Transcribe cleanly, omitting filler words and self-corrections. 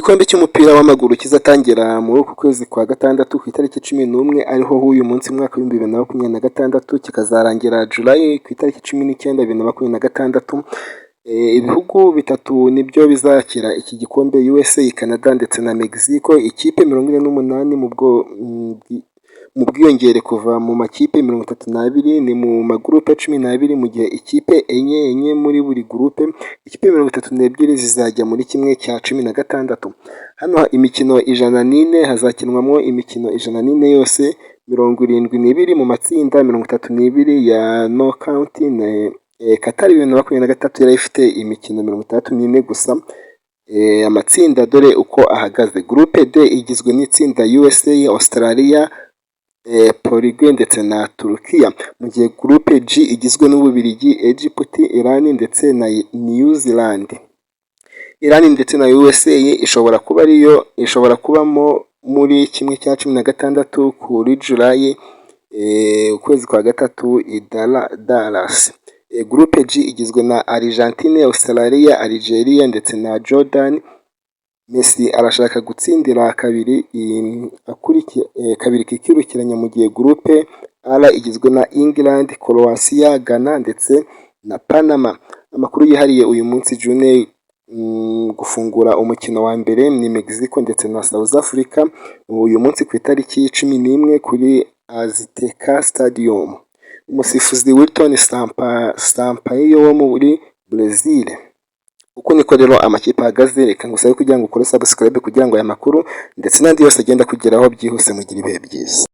igikombe cy'umupira w'amaguru kizatangira muri uku kwezi kwa gatandatu ku itariki 11 ariho h'uyu munsi mwaka wa 2026 kikazarangira July ku itariki 19 2026. Ibihugu bitatu nibyo bizakira iki gikombe, USA, Canada ndetse na Mexico. Ikipe 48 mu bwiyongere kuva mu makipe 32 ni mu magurupe 12, mu gihe ikipe enye muri buri gurupe. Ikipe 32 zizajya muri kimwe cya 16. Hano imikino 104 hazakinwamo imikino 104 yose, 72 mu matsinda, 32 ya knockout. Qatar 2023 yari ifite imikino 34 gusa. Amatsinda dore uko ahagaze: Groupe D igizwe n'itsinda USA, Australia, Paraguay ndetse na Turukiya, mu gihe Groupe G igizwe n'Ububiligi, Egypt, Iran ndetse na New Zealand. Iran ndetse na USA ishobora kubamo muri kimwe cya 16 kuri July ukwezi kwa gatatu i Dallas. Groupe G igizwe na Argentine, Australia, Algeria ndetse na Jordan. Messi arashaka gutsindira kabiri kikirukiranya, mu gihe Groupe R igizwe na England, Croatia, Ghana ndetse na Panama. Amakuru yihariye uyu munsi June gufungura umukino wa mbere ni Mexico ndetse na South Africa uyu munsi ku itariki 11 kuri Azteca Stadium. Umusifuzi Wilton Sampaio wo muri Brazil. Uko niko rero amakipe ahagaze. Reka ngusabe kugira ngo ukore subscribe kugira ngo aya makuru ndetse n'andi yose agenda kugeraho byihuse. Mugira ibihe byiza.